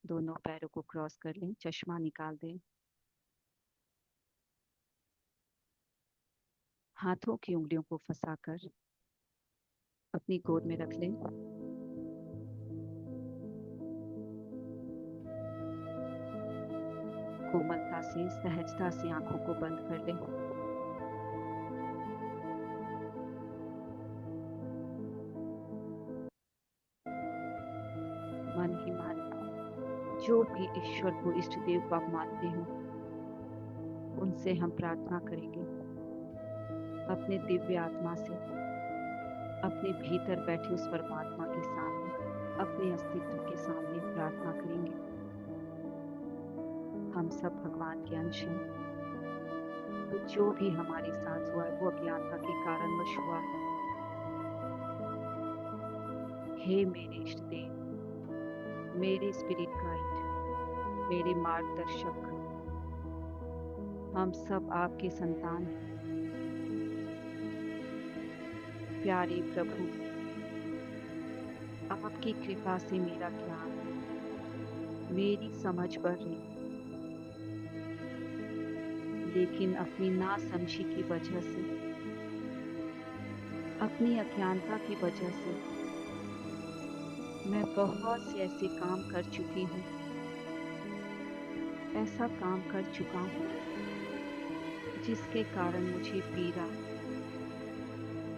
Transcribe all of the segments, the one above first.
दोनों पैरों को क्रॉस कर लें, चश्मा निकाल दें, हाथों की उंगलियों को फंसाकर अपनी गोद में रख लें। कोमलता से, सहजता से आंखों को बंद कर लें। मन ही मन जो भी ईश्वर को, इष्ट देव को आप मानते हो, उनसे हम प्रार्थना करेंगे। अपने दिव्य आत्मा से, अपने भीतर बैठे उस परमात्मा के सामने, अपने अस्तित्व के सामने प्रार्थना करेंगे। हम सब भगवान के अंश हैं। तो जो भी हमारे साथ हुआ है वो अज्ञानता के कारणवश हुआ है। हे मेरे इष्ट देव, मेरे स्पिरिट गाइड, मेरे मार्गदर्शक, हम सब आपके संतान हैं। प्यारे प्रभु, आपकी कृपा से मेरा ज्ञान, मेरी समझ बढ़ रही, लेकिन अपनी नासमझी की वजह से, अपनी अज्ञानता की वजह से मैं बहुत से ऐसे काम कर चुकी हूँ, ऐसा काम कर चुका हूँ जिसके कारण मुझे पीड़ा,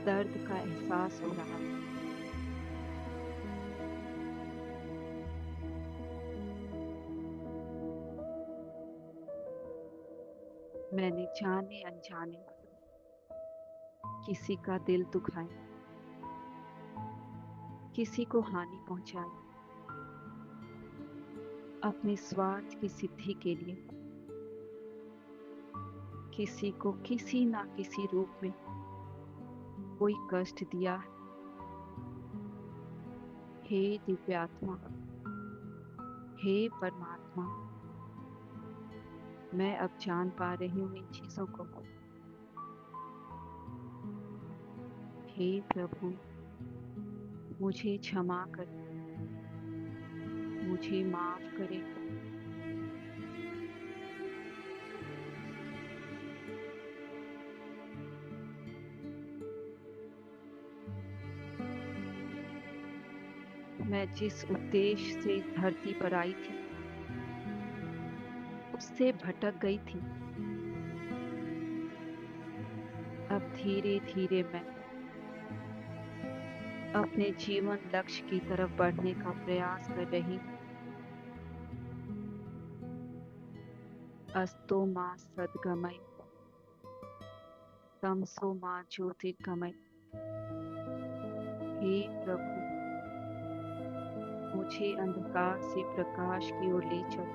दर्द का एहसास हो रहा है। मैंने जाने अनजाने किसी का दिल दुखाया, किसी को हानि पहुंचाई, अपने स्वार्थ की सिद्धि के लिए किसी को किसी ना किसी रूप में कोई कष्ट दिया है। हे दिव्यात्मा, हे परमात्मा, मैं अब जान पा रही हूँ इन चीजों को। हे प्रभु, मुझे क्षमा कर, मुझे माफ करे। मैं जिस उद्देश्य से धरती पर आई थी उससे भटक गई थी। अब धीरे धीरे मैं अपने जीवन लक्ष्य की तरफ बढ़ने का प्रयास कर रही हूँ। अस्तो मां सद्गमय, तमसो मां ज्योतिर्गमय। हे प्रभु, मुझे अंधकार से प्रकाश की ओर ले चल,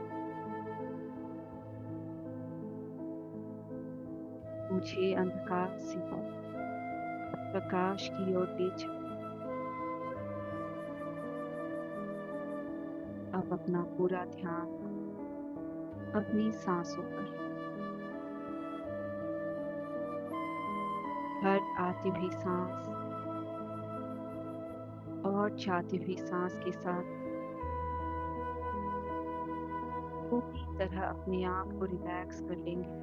मुझे अंधकार से प्रकाश की ओर ले चल। अब अपना पूरा ध्यान अपनी सांसों पर, हर आती हुई सांस और जाती हुई सांस के साथ पूरी तरह अपने आप को रिलैक्स कर लेंगे।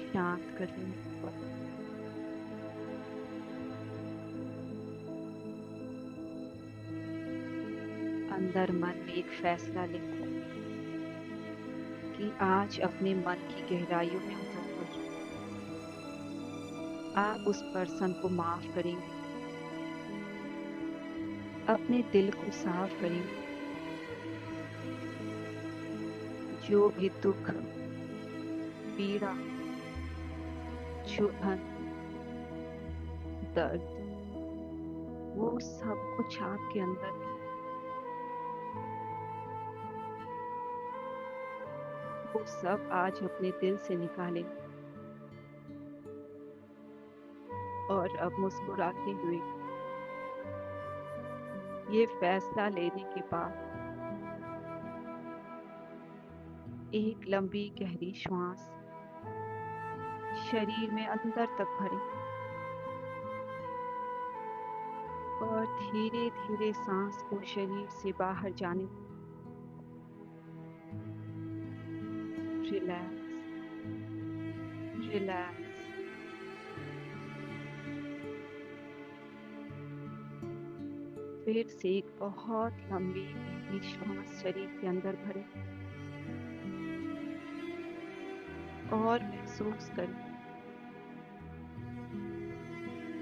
शांत कर लेंगे। अंदर मन में एक फैसला लें कि आज अपने मन की गहराइयों में उतरकर आप उस पर्सन को माफ करेंगे, अपने दिल को साफ करेंगे। जो भी दुख, पीड़ा, चुभन, दर्द, वो सब कुछ आपके अंदर है, वो सब आज अपने दिल से निकालें। और अब मुस्कुराते हुए ये फैसला लेने के बाद एक लंबी गहरी श्वास शरीर में अंदर तक भरें। और धीरे धीरे सांस को शरीर से बाहर जाने दो। Relax, relax. फिर से एक बहुत लंबी गहरी श्वास शरीर के अंदर भरें और महसूस करें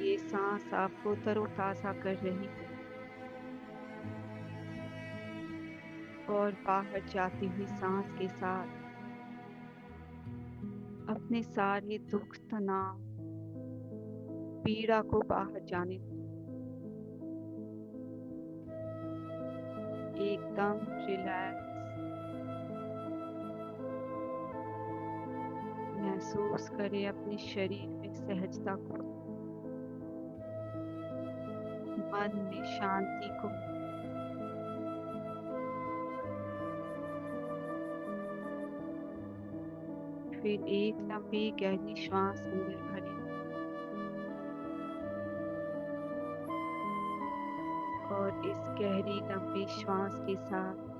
ये सांस आपको तरोताजा कर रही है और बाहर जाती हुई सांस के साथ अपने सारे दुख, तनाव, पीड़ा को बाहर जाने दो। एकदम रिलैक्स। महसूस करें अपने शरीर में सहजता को, मन में शांति को। फिर एक लंबी गहरी श्वास अंदर भरें और इस गहरी लंबी श्वास के साथ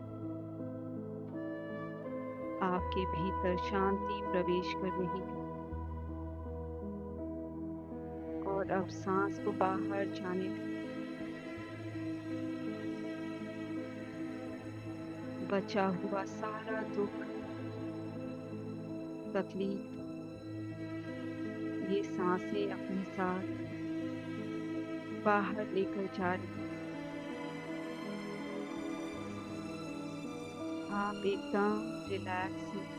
आपके भीतर शांति प्रवेश कर रही है और अब सांस को बाहर जाने दें। बचा हुआ सारा दुख, तकलीफ, ये सांसें अपने साथ बाहर लेकर जा रही हैं। आप एकदम रिलैक्स हैं।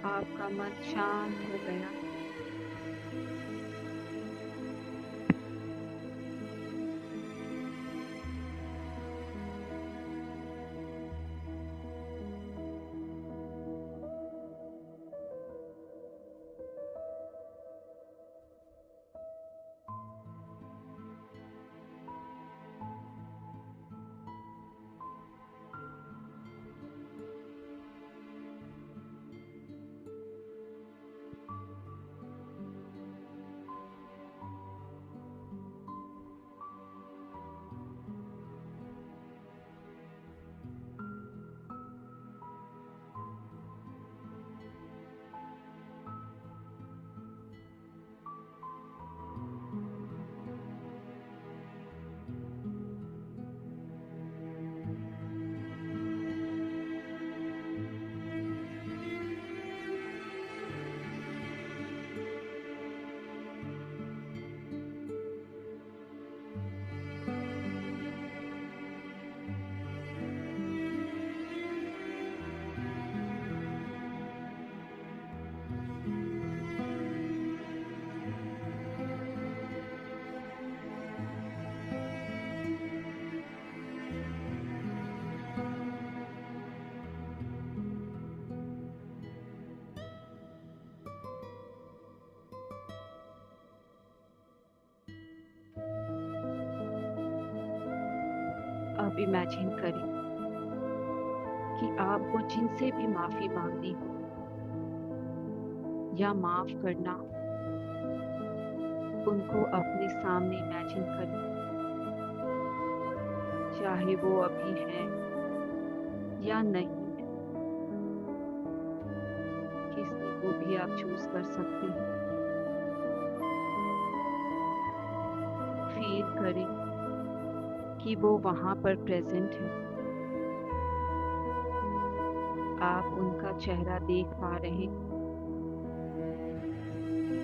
आपका मन शांत हो गया। अब इमेजिन करें कि आपको जिनसे भी माफी मांगनी हो या माफ करना हो, उनको अपने सामने इमेजिन करें, चाहे वो अभी हैं या नहीं है। किसी को भी आप चूज कर सकते हैं। फील करें कि वो वहां पर प्रेजेंट है। आप उनका चेहरा देख पा रहे हैं,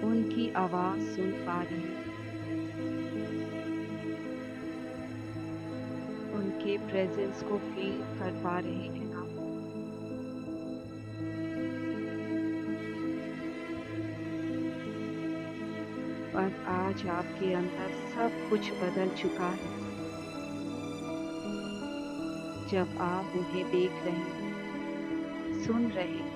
उनकी आवाज सुन पा रहे हैं, उनके प्रेजेंस को फील कर पा रहे हैं आप। पर आज आपके अंदर सब कुछ बदल चुका है। जब आप उन्हें देख रहे हैं, सुन रहे हैं,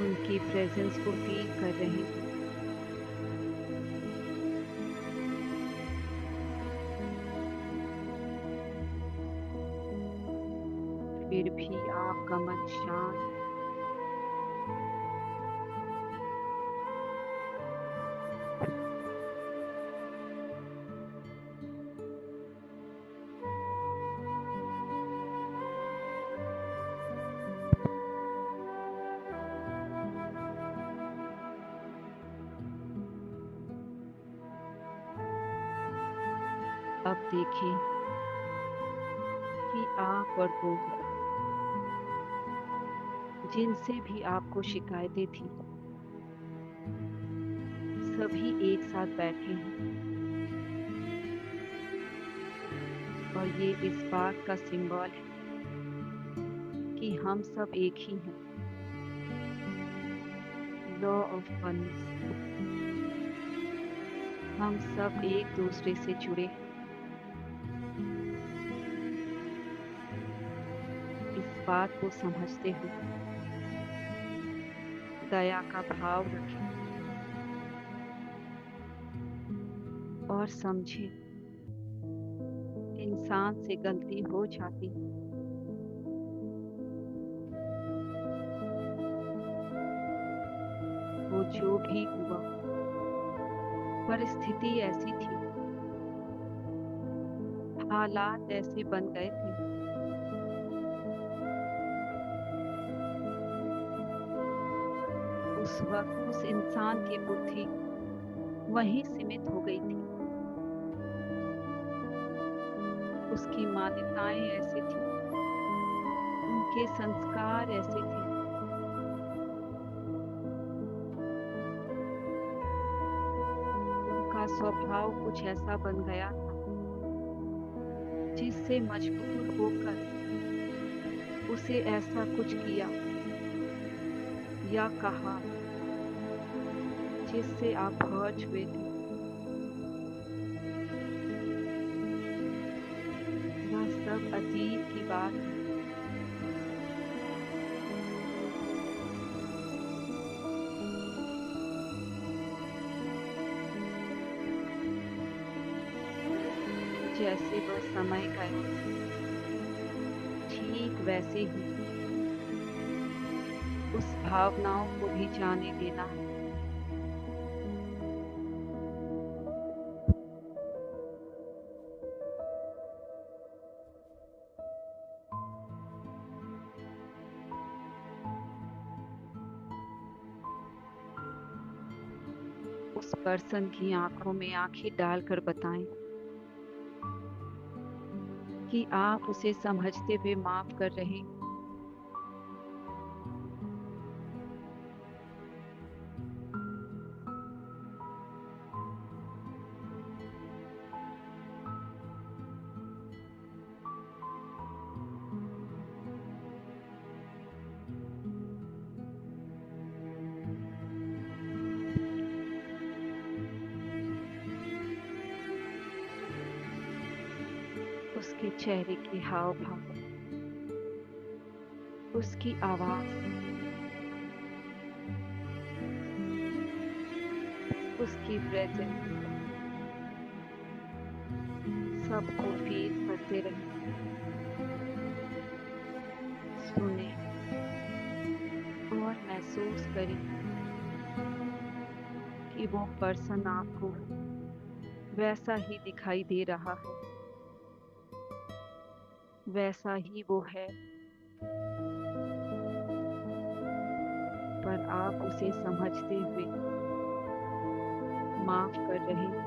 उनकी प्रेजेंस को फील कर रहे हैं, फिर भी आपका मन शांत है। अब देखें कि आप और वो जिनसे भी आपको शिकायतें थी, सभी एक साथ बैठे हैं और ये इस बात का सिंबल है कि हम सब एक ही हैं। लॉ ऑफ वननेस, हम सब एक दूसरे से जुड़े हैं। इस बात को समझते हुए दया का भाव रखें और समझें, इंसान से गलती हो जाती है, वो जो भी हुआ, परिस्थिति ऐसी थी, हालात ऐसे बन गए थे। उस वक्त उस इंसान की बुद्धि वहीं सीमित हो गई थी, उसकी मान्यताएं ऐसी थी, उनके संस्कार ऐसे थे। उनका स्वभाव कुछ ऐसा बन गया था जिससे मजबूर होकर उसे ऐसा कुछ किया या कहा जिससे आप हर्ट हुए थे। वह सब अतीत की बात है। जैसे वह समय गया, ठीक वैसे ही उस भावनाओं को भी जाने देना है। उस पर्सन की आंखों में आंखें डालकर बताएं कि आप उसे समझते हुए माफ कर रहे हैं। उसके चेहरे के हाव भाव, उसकी आवाज, उसकी प्रेजेंस, सबको फील करते रहे। सुने और महसूस करें कि वो पर्सन आपको वैसा ही दिखाई दे रहा है, वैसा ही वो है, पर आप उसे समझते हुए माफ कर रहे हैं।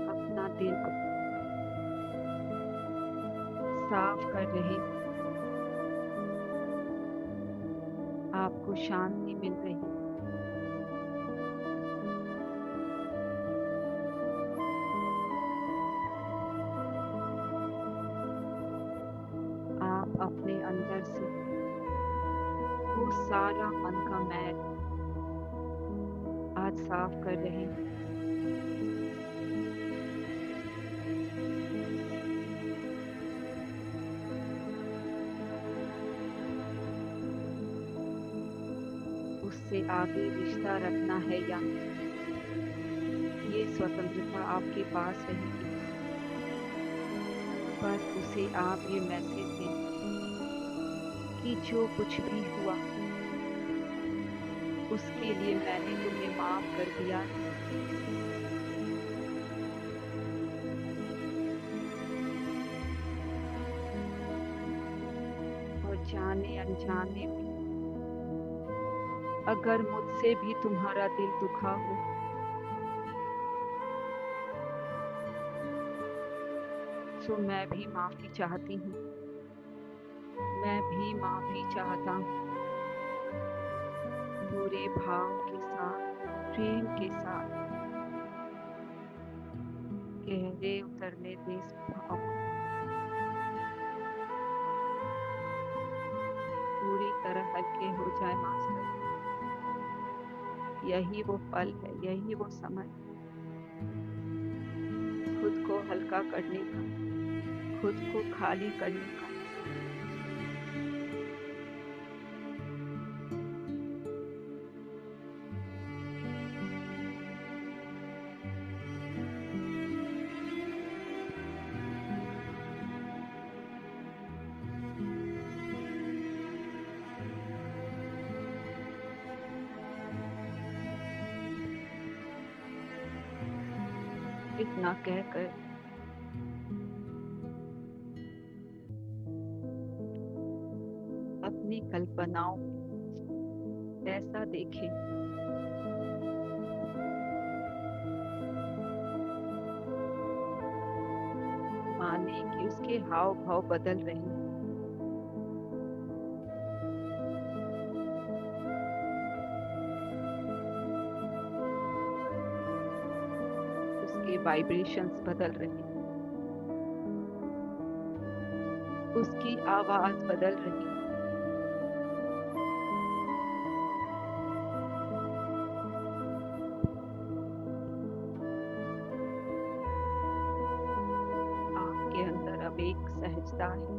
अपना दिल साफ कर रहे हैं। आपको शांति मिल रही है। आप अपने अंदर से वो सारा मन का मैल आज साफ कर रहे हैं। उससे आगे रिश्ता रखना है या नहीं, ये स्वतंत्रता आपके पास रहेगी। बस उसे आप ये मैसेज दें कि जो कुछ भी हुआ उसके लिए मैंने तुम्हें माफ कर दिया है। और जाने अनजाने में अगर मुझसे भी तुम्हारा दिल दुखा हो सो मैं भी माफ़ी चाहती हूँ। मैं भी माफ़ी चाहता हूँ। पूरे भाव के साथ, प्रेम के साथ गहरे उतरने दे इस भाव को। पूरी तरह हल्के हो जाए मास्टर। यही वो पल है, यही वो समय, खुद को हल्का करने का, खुद को खाली करने का। इतना कहकर अपनी कल्पनाओं ऐसा देखें माने कि उसके हाव भाव बदल रहे हैं। उसके वाइब्रेशंस बदल रहे हैं। उसकी आवाज बदल रही है। आपके अंदर अब एक सहजता है।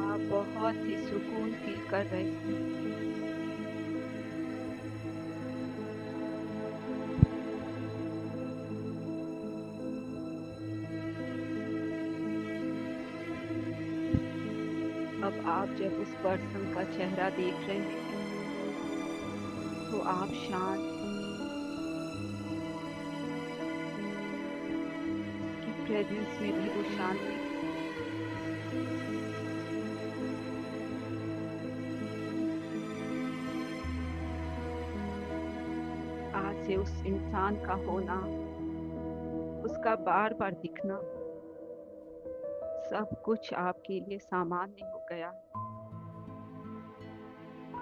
आप बहुत ही सुकून फील कर रहे हैं। अब आप जब उस पर्सन का चेहरा देख रहे हैं तो आप शांत, की प्रेजेंस में भी वो शांति, आज से उस इंसान का होना, उसका बार बार दिखना, सब कुछ आपके लिए सामान्य हो गया।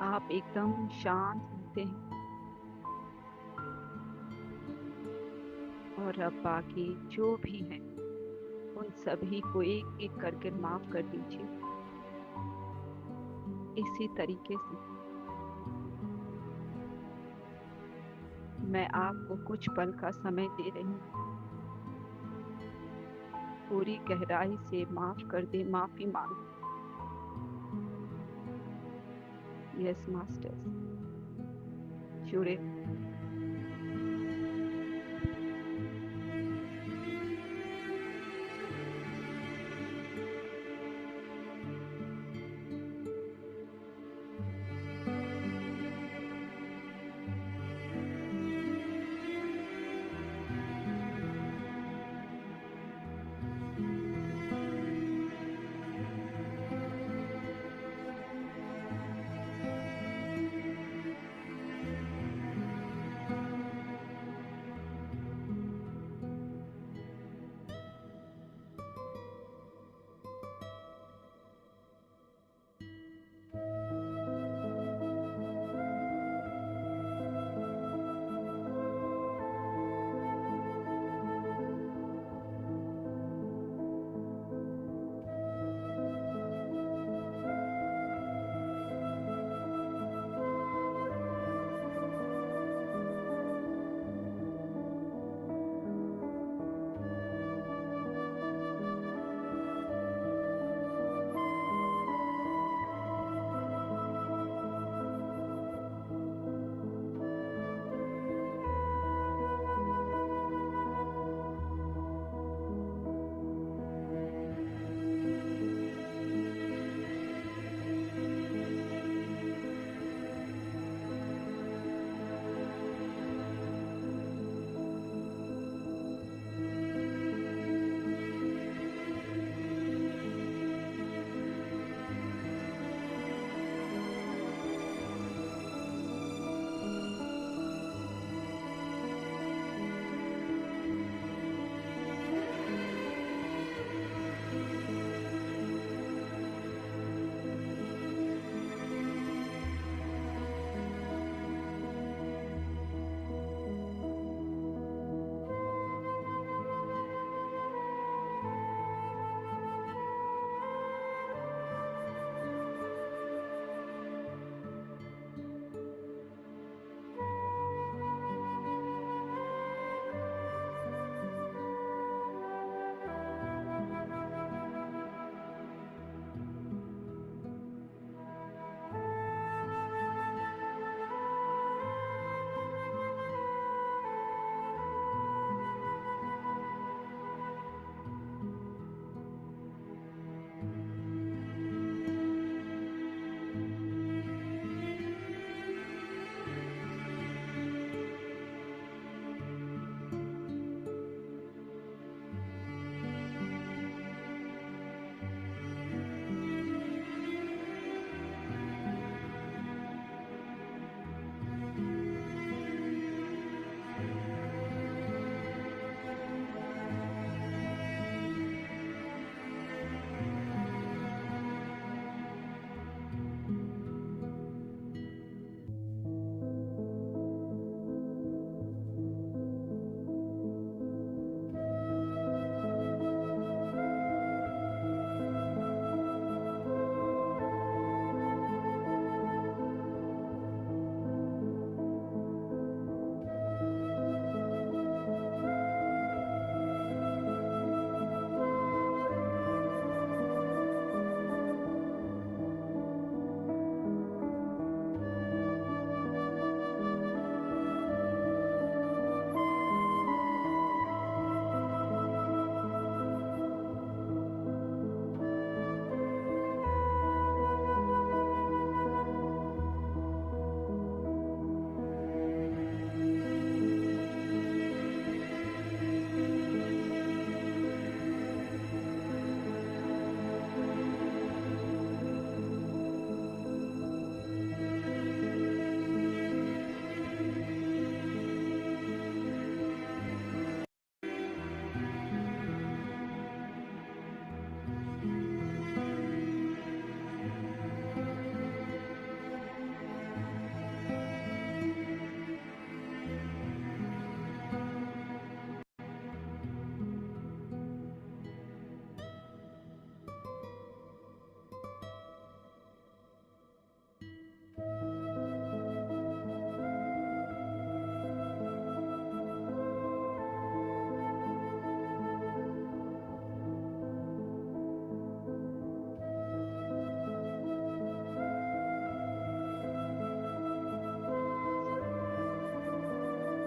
आप एकदम शांत होते हैं और अब बाकी जो भी हैं उन सभी को एक एक करके माफ कर दीजिए। इसी तरीके से मैं आपको कुछ पल का समय दे रही हूँ। पूरी गहराई से माफ कर दे, माफी मांगे। यस मास्टर्स, जुड़े।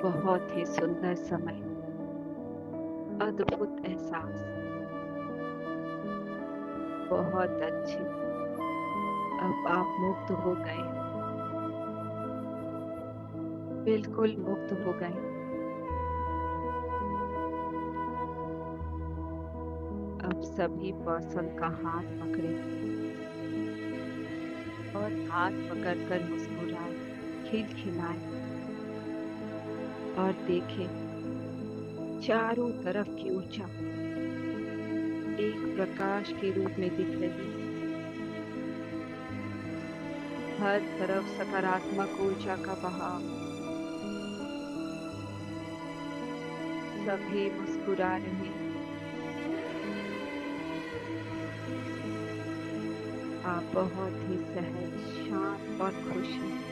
बहुत ही सुंदर समय, अद्भुत एहसास, बहुत अच्छे। अब आप मुक्त हो गए हैं, बिल्कुल मुक्त हो गए हैं। अब सभी पर्सन का हाथ पकड़े और हाथ पकड़कर मुस्कुराए, खिलखिलाए और देखे चारों तरफ की ऊर्जा एक प्रकाश के रूप में दिख रही है। हर तरफ सकारात्मक ऊर्जा का बहाव। सभी मुस्कुरा रहे हैं। आप बहुत ही सहज, शांत और खुश हैं।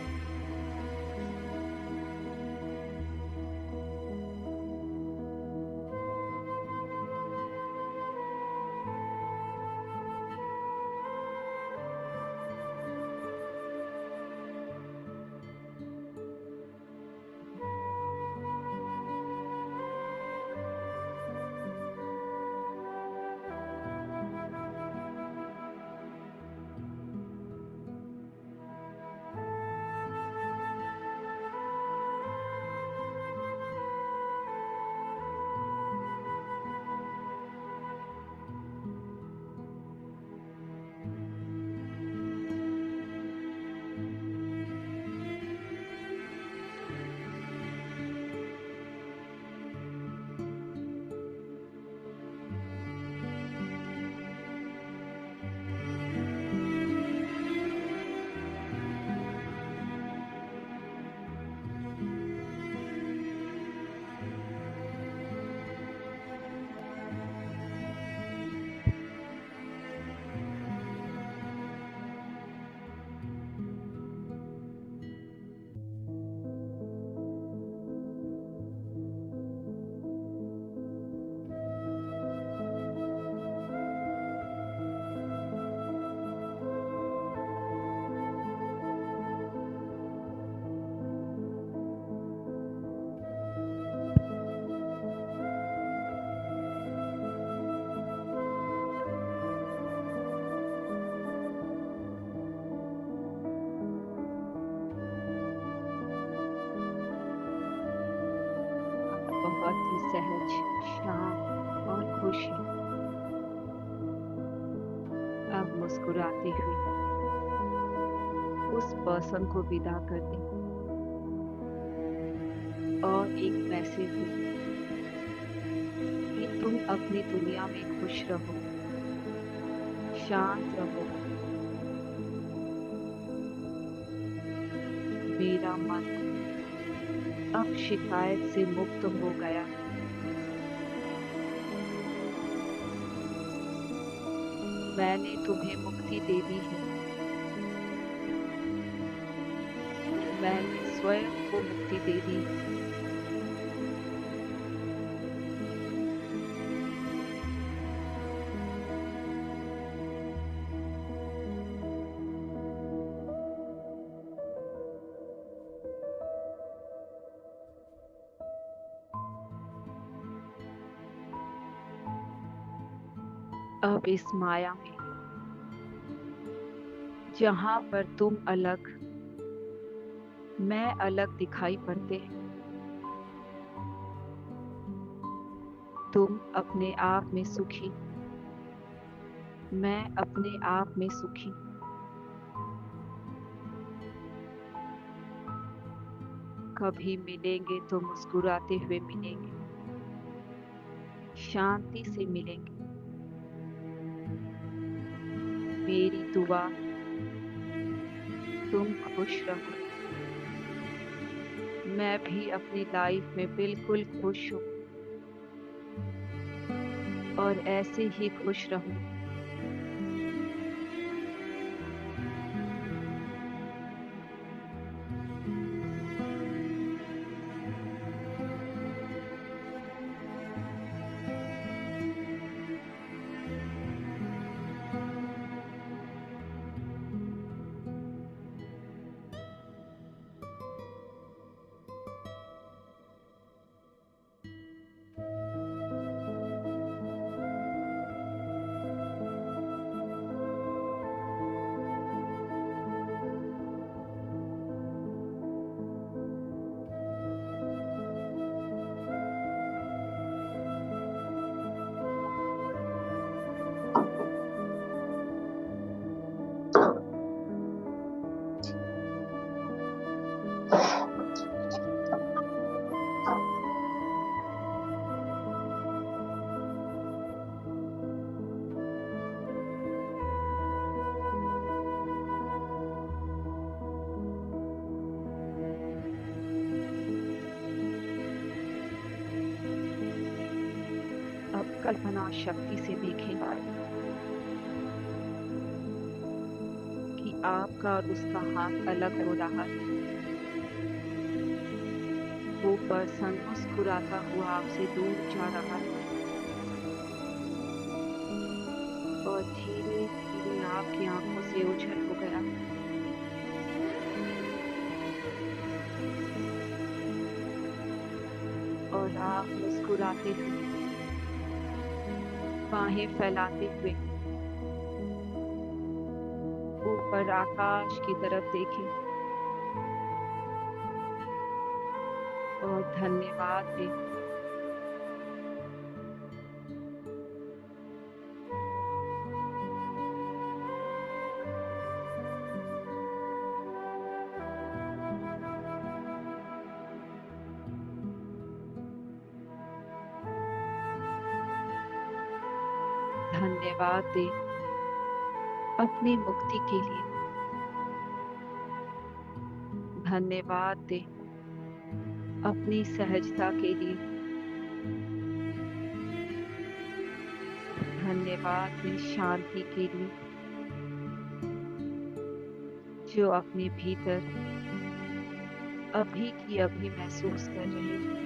बहुत ही सहज, शांत और खुश हैं। अब मुस्कुराते हुए उस पर्सन को विदा कर दें और एक मैसेज दें कि तुम अपनी दुनिया में खुश रहो, शांत रहो। मेरा मन अब शिकायत से मुक्त हो गया। मैंने तुम्हें मुक्ति दे दी है। मैंने स्वयं को मुक्ति दे दी है। अब इस माया में, जहाँ पर तुम अलग, मैं अलग दिखाई पड़ते हैं, तुम अपने आप में सुखी, मैं अपने आप में सुखी। कभी मिलेंगे तो मुस्कुराते हुए मिलेंगे, शांति से मिलेंगे। मेरी दुआ, तुम खुश रहो। मैं भी अपनी लाइफ में बिल्कुल खुश हूँ और ऐसे ही खुश रहूँ। कल्पना शक्ति से देखें कि आपका और उसका हाथ अलग हो रहा है। वो पर्सन मुस्कुराता हुआ आपसे दूर जा रहा है और धीरे धीरे आपकी आंखों से ओझल हो गया। और आप मुस्कुराते हुए, बाहें फैलाते हुए ऊपर आकाश की तरफ देखें और धन्यवाद दें। धन्यवाद दें अपनी मुक्ति के लिए। धन्यवाद दें अपनी सहजता के लिए। धन्यवाद दें शांति के लिए जो अपने भीतर अभी की अभी महसूस कर रहे हैं।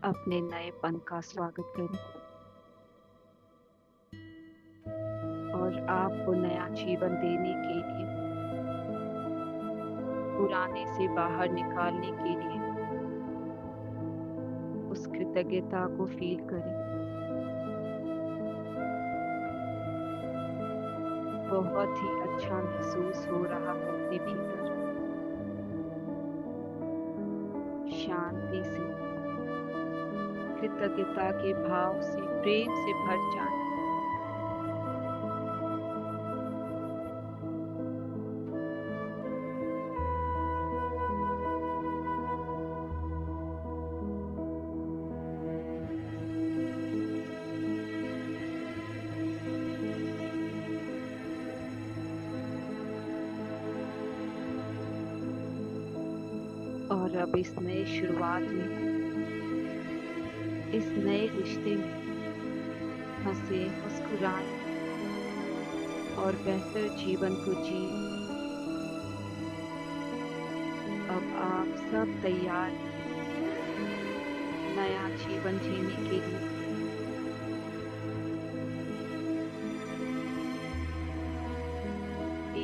अपने नएपन का स्वागत करें और आपको नया जीवन देने के लिए, पुराने से बाहर निकालने के लिए उस कृतज्ञता को फील करें। बहुत ही अच्छा महसूस हो रहा है अपने भीतर, शांति से, कृतज्ञता के भाव से, प्रेम से भर जाएं। और अब इस नए शुरुआत में, इस नए रिश्ते में हंसे, मुस्कुराएं और बेहतर जीवन को जी। अब आप सब तैयार हैं नया जीवन जीने के लिए।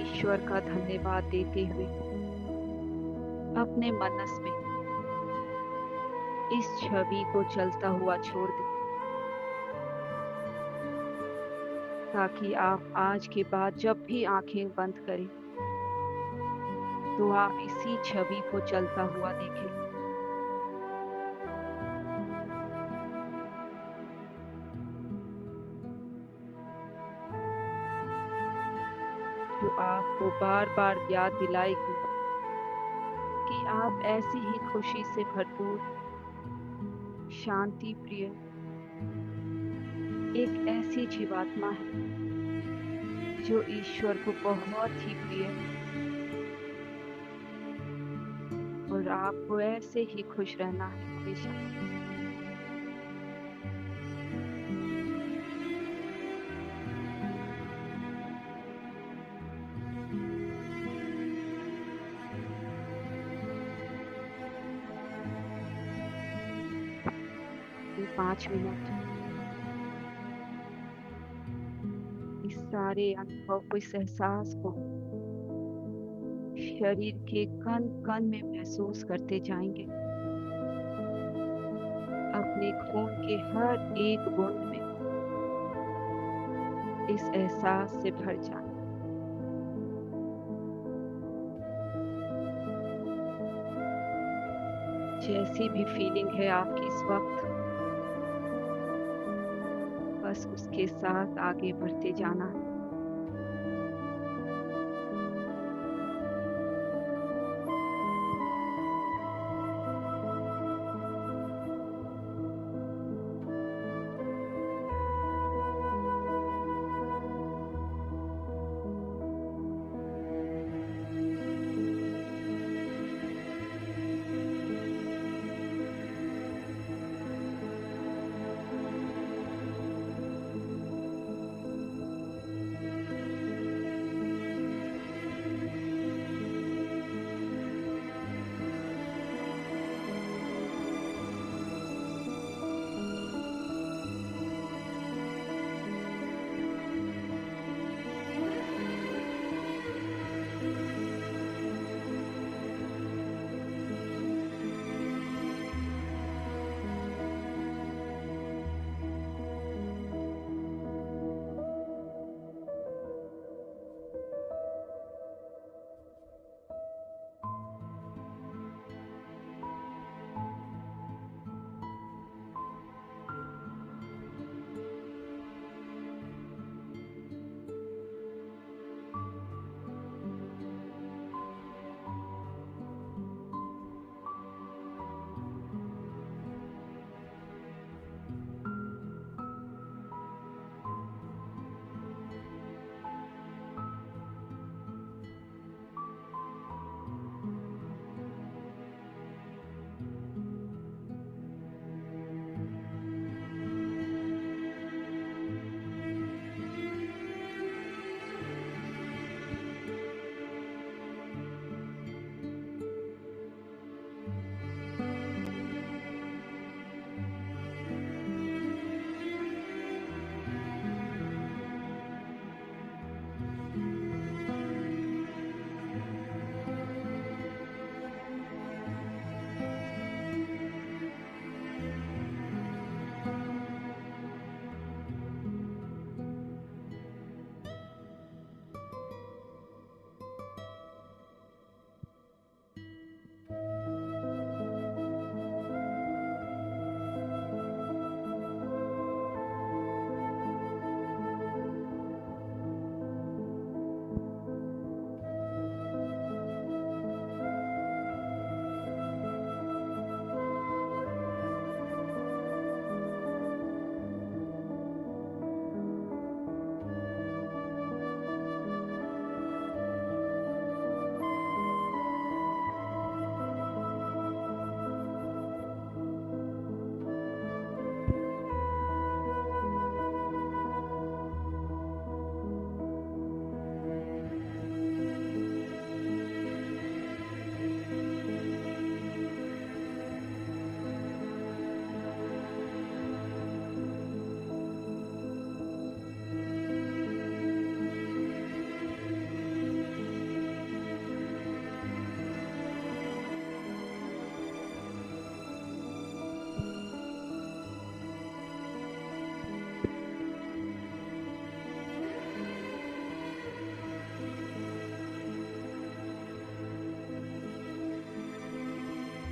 ईश्वर का धन्यवाद देते हुए अपने मनस में इस छवि को चलता हुआ छोड़ दें, ताकि आप आज के बाद जब भी आंखें बंद करें तो आप इसी छवि को चलता हुआ देखें। जो आपको बार बार याद दिलाएगी कि आप ऐसी ही खुशी से भरपूर, शांति प्रिय एक ऐसी जीवात्मा है जो ईश्वर को बहुत ही प्रिय है, और आपको ऐसे ही खुश रहना है हमेशा। ये 5 मिनट इस सारे अनुभव को, इस एहसास को शरीर के कण कण में महसूस करते जाएंगे। अपने खून के हर एक बूंद में इस एहसास से भर जाएं। जैसी भी फीलिंग है आपकी इस वक्त, बस उसके साथ आगे बढ़ते जाना है।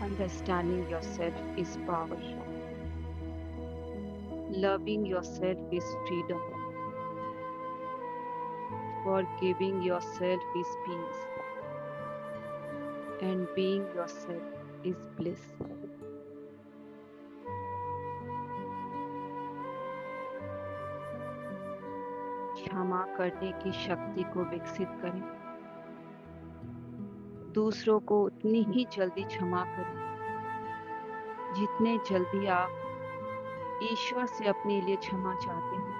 Understanding yourself is power. Loving yourself is freedom. Forgiving yourself is peace. And being yourself is bliss. क्षमा करने की शक्ति को विकसित करें। दूसरों को उतनी ही जल्दी क्षमा करें जितने जल्दी आप ईश्वर से अपने लिए क्षमा चाहते हैं।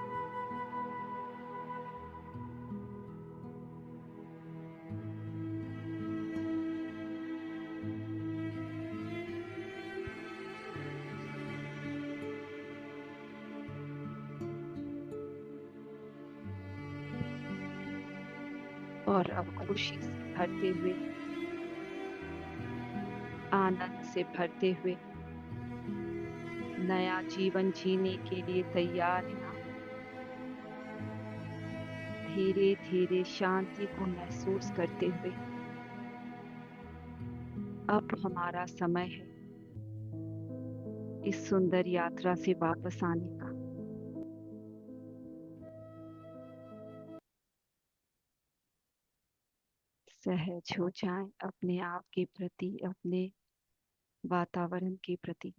और अब खुशी से भरते हुए, आनंद से भरते हुए नया जीवन जीने के लिए तैयार हैं आप। धीरे धीरे शांति को महसूस करते हुए अब हमारा समय है इस सुंदर यात्रा से वापस आने का। सहज हो जाएं अपने आप के प्रति, अपने वातावरण के प्रति।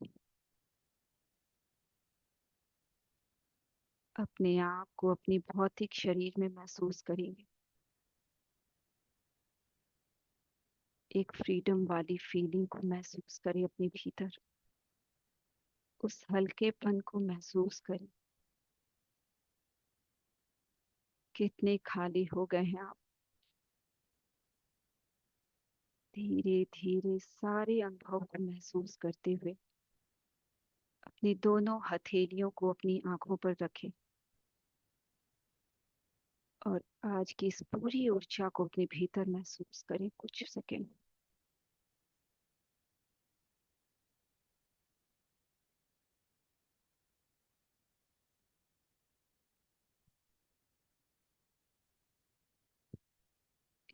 अपने आप को अपनी भौतिक शरीर में महसूस करेंगे। एक फ्रीडम वाली फीलिंग को महसूस करें अपने भीतर। उस हल्केपन को महसूस करें। कितने खाली हो गए हैं आप। धीरे धीरे सारे अनुभव को महसूस करते हुए अपनी दोनों हथेलियों को अपनी आंखों पर रखें और आज की इस पूरी ऊर्जा को अपने भीतर महसूस करें कुछ सेकंड।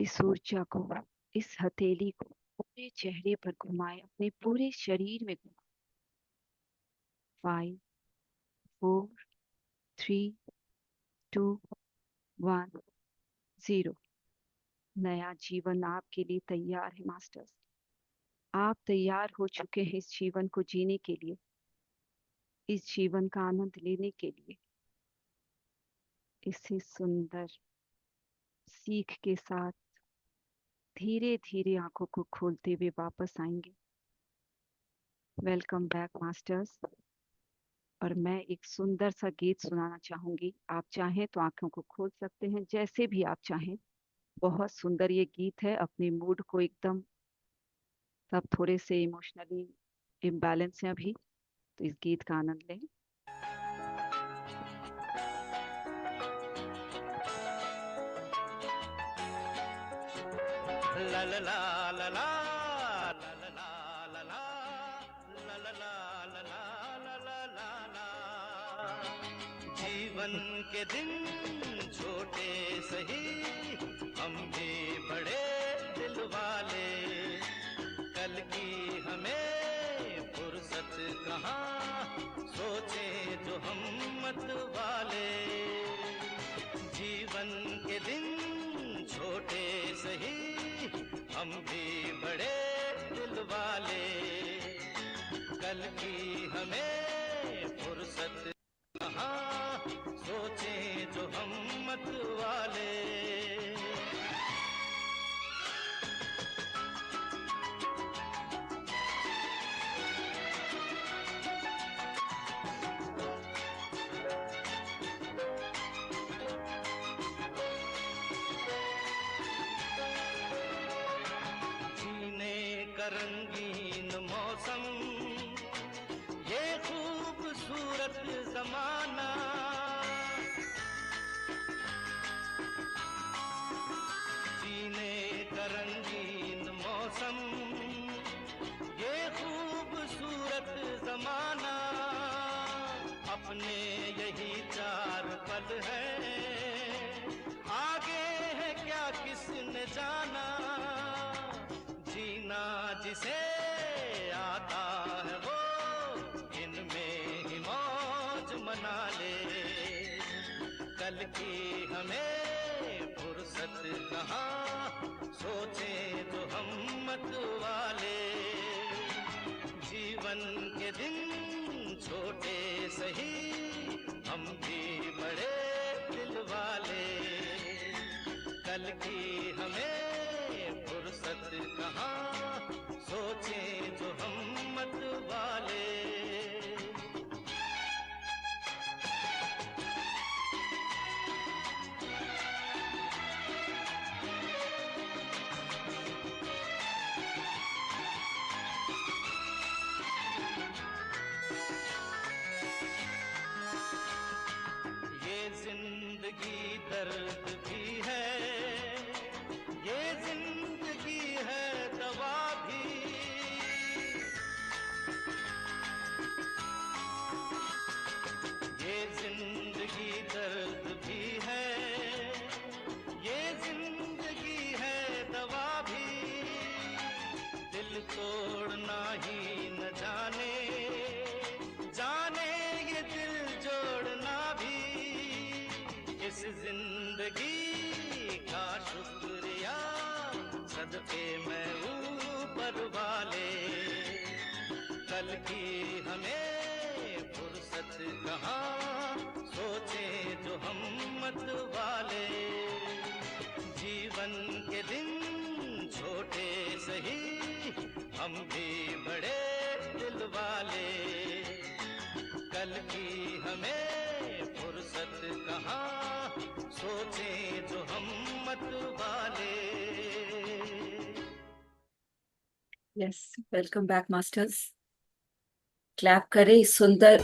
इस ऊर्जा को, इस हथेली को पूरे चेहरे पर घुमाएं, अपने पूरे शरीर में घुमाएं। 5, 4, 3, 2, 1, 0। नया जीवन आपके लिए तैयार है मास्टर्स। आप तैयार हो चुके हैं इस जीवन को जीने के लिए, इस जीवन का आनंद लेने के लिए। इसी सुंदर सीख के साथ धीरे धीरे आंखों को खोलते हुए वापस आएंगे। Welcome back masters. और मैं एक सुंदर सा गीत सुनाना चाहूंगी। आप चाहें तो आंखों को खोल सकते हैं, जैसे भी आप चाहें। बहुत सुंदर ये गीत है। अपने मूड को एकदम, सब थोड़े से इमोशनली इम्बैलेंस हैं अभी, तो इस गीत का आनंद लें। ला ला ला ला ला ला ला ला ला ला ला ला ला ला ला ला। जीवन के दिन छोटे सही, हम भी बड़े दिल वाले। कल की हमें फुर्सत कहाँ, सोचे जो हम मत वाले। जीवन के दिन छोटे सही, हम भी बड़े दिल वाले। कल की हमें फुर्सत कहाँ, सोचे जो हम मत वाले। रंगीन मौसम, ये खूबसूरत जमाना। जीने का रंगीन मौसम, ये खूबसूरत जमाना। अपने यही 4 पल हैं, आगे है क्या किसने जाना। जीना जिसे की हमें फुर्सत कहाँ, सोचें तो हम मत वाले। जीवन के दिन छोटे सही, हम भी बड़े दिल वाले। कल की हमें फुर्सत कहाँ, सोचें जो हम मत वाले। ये जिंदगी दर्द भी है, ये जिंदगी है दवा भी। ये जिंदगी दर्द भी है, ये जिंदगी है दवा भी। दिल तोड़ना ही न जाने, जाने ये दिल जोड़ना भी। इस जिंदगी का शुक्रिया सदके मैं ऊपर वाले। कल की हमें फुर्सत कहाँ, सोचें जो हम मत वाले। जीवन के दिन छोटे सही, हम भी बड़े दिल वाले। कल की हमें फुर्सत कहाँ, सोचें जो हम मत वाले। Yes, welcome back masters. Clap करें सुंदर।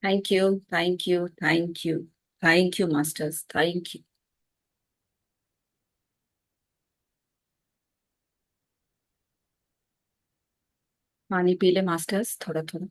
Thank you, thank you, thank you, thank you masters, thank you. पानी पी ले मास्टर्स, थोड़ा थोड़ा।